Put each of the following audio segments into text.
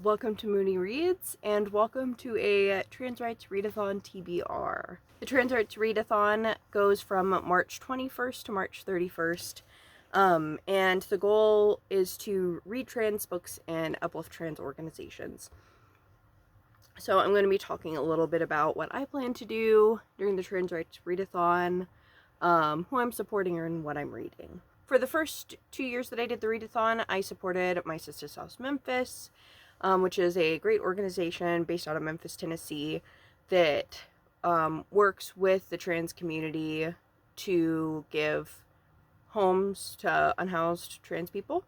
Welcome to Mooney Reads, and welcome to a Trans Rights Readathon TBR. The Trans Rights Readathon goes from March 21st to March 31st, and the goal is to read trans books and uplift trans organizations. So I'm going to be talking a little bit about what I plan to do during the Trans Rights Readathon, who I'm supporting, and what I'm reading. For the first 2 years that I did the readathon, I supported My Sister's House Memphis, which is a great organization based out of Memphis, Tennessee, that works with the trans community to give homes to unhoused trans people.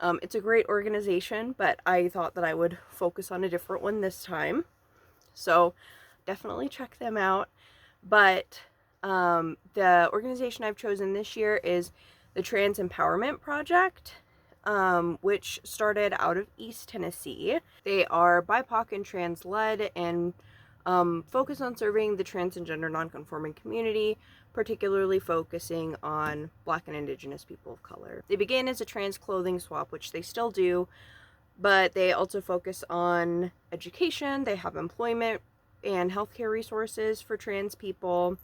It's a great organization, but I thought that I would focus on a different one this time. So definitely check them out. But the organization I've chosen this year is the Trans Empowerment Project, which started out of East Tennessee. They are BIPOC and trans-led and focus on serving the trans and gender nonconforming community, particularly focusing on Black and Indigenous people of color. They began as a trans clothing swap, which they still do, but they also focus on education. They have employment and healthcare resources for trans people.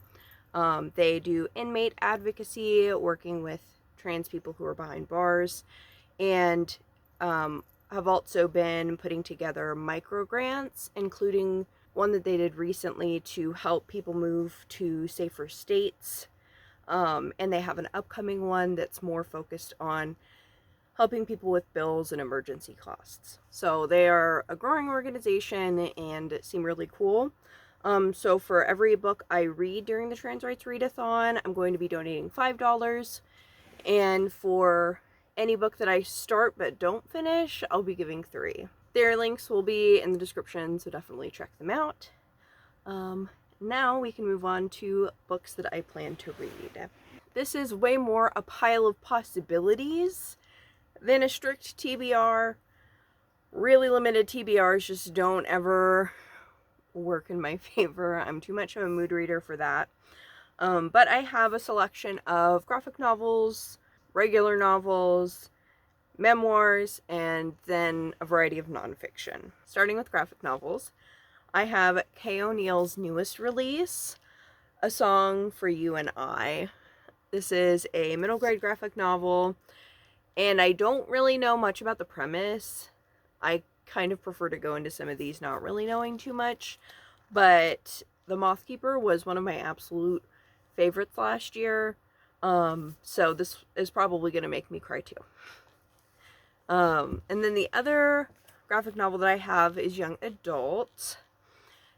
They do inmate advocacy, working with trans people who are behind bars, and have also been putting together micro grants, including one that they did recently to help people move to safer states. And they have an upcoming one that's more focused on helping people with bills and emergency costs. So they are a growing organization and seem really cool. So for every book I read during the Trans Rights Readathon, I'm going to be donating $5. And for any book that I start but don't finish, I'll be giving $3. Their links will be in the description, so definitely check them out. Now we can move on to books that I plan to read. This is way more a pile of possibilities than a strict TBR. Really limited TBRs just don't ever work in my favor. I'm too much of a mood reader for that. But I have a selection of graphic novels, regular novels, memoirs, and then a variety of nonfiction. Starting with graphic novels, I have Kay O'Neill's newest release, A Song for You and I. This is a middle grade graphic novel, and I don't really know much about the premise. I kind of prefer to go into some of these not really knowing too much, but The Moth Keeper was one of my absolute favorites last year, so this is probably going to make me cry too. And then the other graphic novel that I have is young adult,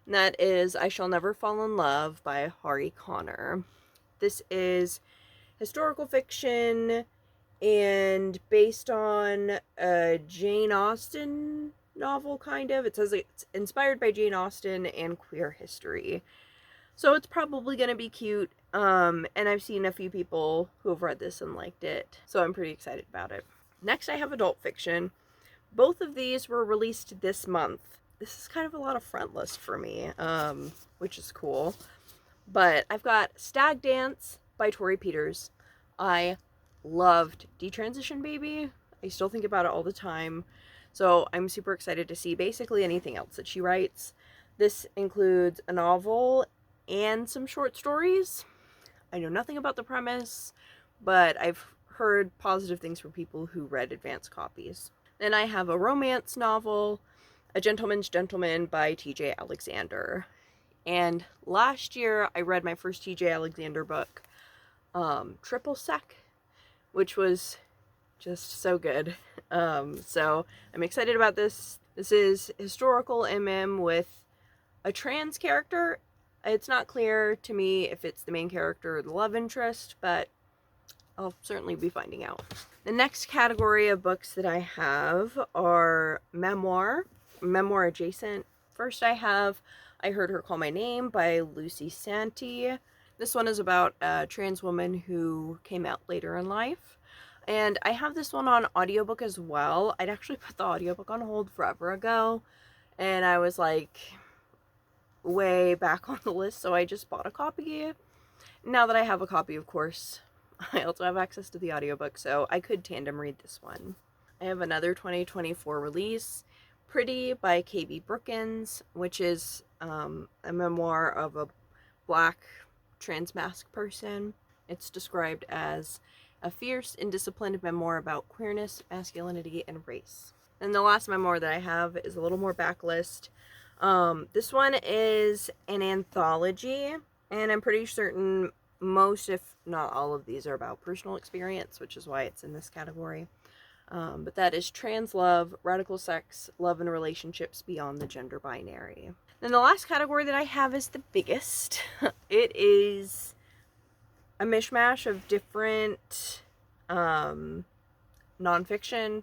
and that is I Shall Never Fall in Love by Hari Connor. This is historical fiction and based on a Jane Austen novel, kind of. It says it's inspired by Jane Austen and queer history. So it's probably going to be cute, and I've seen a few people who have read this and liked it, so I'm pretty excited about it. Next, I have adult fiction. Both of these were released this month. This is kind of a lot of front list for me, which is cool. But I've got Stag Dance by Tori Peters. I loved Detransition Baby. I still think about it all the time. So I'm super excited to see basically anything else that she writes. This includes a novel and some short stories. I know nothing about the premise, but I've heard positive things from people who read advanced copies. Then I have a romance novel, A Gentleman's Gentleman by T.J. Alexander. And last year I read my first T.J. Alexander book, Triple Sec, which was just so good. So I'm excited about this. This is historical MM with a trans character. It's not clear to me if it's the main character or the love interest, but I'll certainly be finding out. The next category of books that I have are memoir adjacent. First I have I Heard Her Call My Name by Lucy Santee. This one is about a trans woman who came out later in life. And I have this one on audiobook as well. I'd actually put the audiobook on hold forever ago, and I was like way back on the list, so I just bought a copy. Now that I have a copy, of course, I also have access to the audiobook, so I could tandem read this one. I have another 2024 release, Pretty by K.B. Brookins, which is a memoir of a black trans masc person. It's described as a fierce and disciplined memoir about queerness, masculinity, and race. And the last memoir that I have is a little more backlist. This one is an anthology, and I'm pretty certain most, if not all of these, are about personal experience, which is why it's in this category. But that is Trans Love, Radical Sex, Love and Relationships Beyond the Gender Binary. Then the last category that I have is the biggest. It is a mishmash of different nonfiction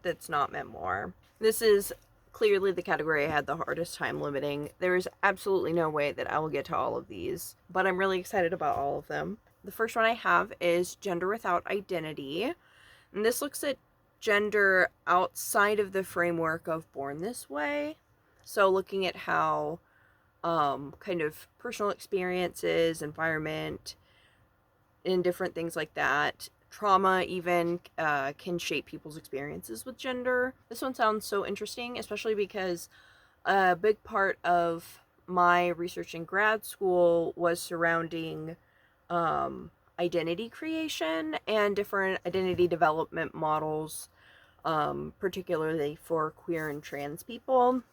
that's not memoir. This is clearly the category I had the hardest time limiting. There is absolutely no way that I will get to all of these, but I'm really excited about all of them. The first one I have is Gender Without Identity, and this looks at gender outside of the framework of Born This Way. So looking at how kind of personal experiences, environment, and different things like that, trauma even, can shape people's experiences with gender. This one sounds so interesting, especially because a big part of my research in grad school was surrounding identity creation and different identity development models, particularly for queer and trans people.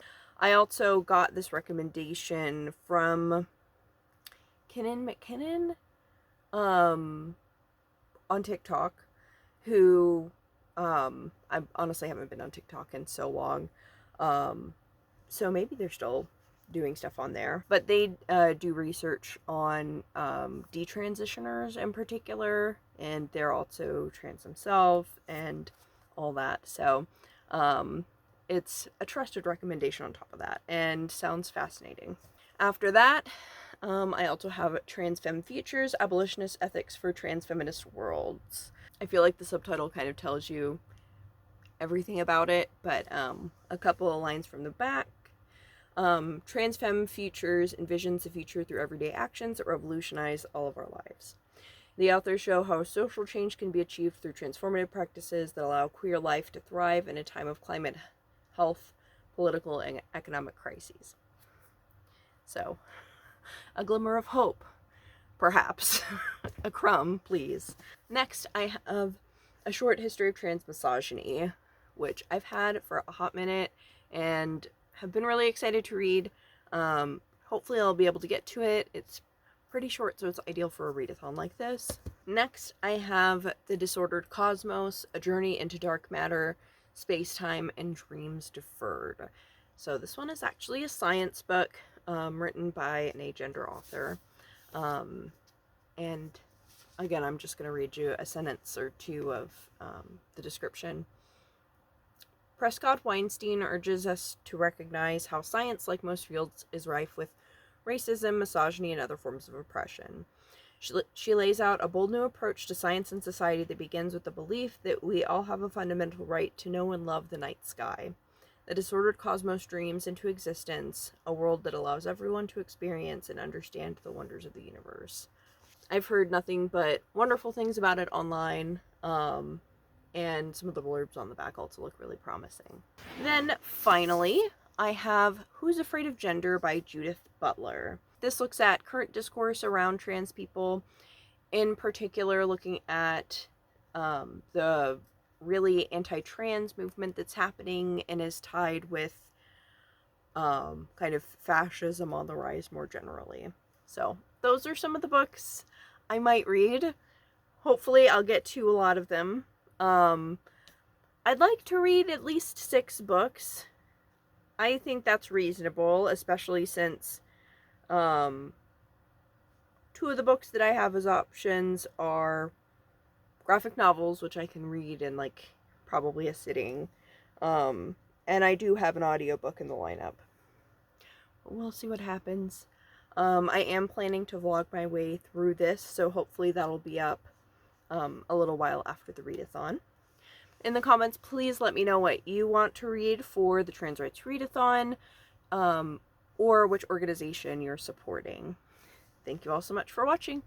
I also got this recommendation from Kinnan McKinnon on TikTok, who I honestly haven't been on TikTok in so long, so maybe they're still doing stuff on there, but they do research on detransitioners in particular, and they're also trans themselves and all that, so it's a trusted recommendation on top of that, and sounds fascinating. After that, I also have Trans Femme Futures, Abolitionist Ethics for Trans Feminist Worlds. I feel like the subtitle kind of tells you everything about it, but a couple of lines from the back. Trans Femme Futures envisions a future through everyday actions that revolutionize all of our lives. The authors show how social change can be achieved through transformative practices that allow queer life to thrive in a time of climate, health, political, and economic crises. So, a glimmer of hope, perhaps. A crumb, please. Next, I have A Short History of Trans Misogyny, which I've had for a hot minute and have been really excited to read. Hopefully I'll be able to get to it. It's pretty short, so it's ideal for a readathon like this. Next, I have The Disordered Cosmos, A Journey into Dark Matter, Space-Time, and Dreams Deferred. So this one is actually a science book, written by an agender author. And again, I'm just going to read you a sentence or two of the description. Prescott Weinstein urges us to recognize how science, like most fields, is rife with racism, misogyny, and other forms of oppression. She lays out a bold new approach to science and society that begins with the belief that we all have a fundamental right to know and love the night sky. The disordered cosmos dreams into existence, a world that allows everyone to experience and understand the wonders of the universe. I've heard nothing but wonderful things about it online, and some of the blurbs on the back also look really promising. Then, finally, I have Who's Afraid of Gender by Judith Butler. This looks at current discourse around trans people, in particular looking at the really anti-trans movement that's happening and is tied with kind of fascism on the rise more generally. So those are some of the books I might read. Hopefully I'll get to a lot of them. I'd like to read at least 6 books. I think that's reasonable, especially since 2 of the books that I have as options are graphic novels, which I can read in like probably a sitting, and I do have an audiobook in the lineup. We'll see what happens. I am planning to vlog my way through this, so hopefully that'll be up a little while after the readathon. In the comments, please let me know what you want to read for the Trans Rights Readathon, or which organization you're supporting. Thank you all so much for watching.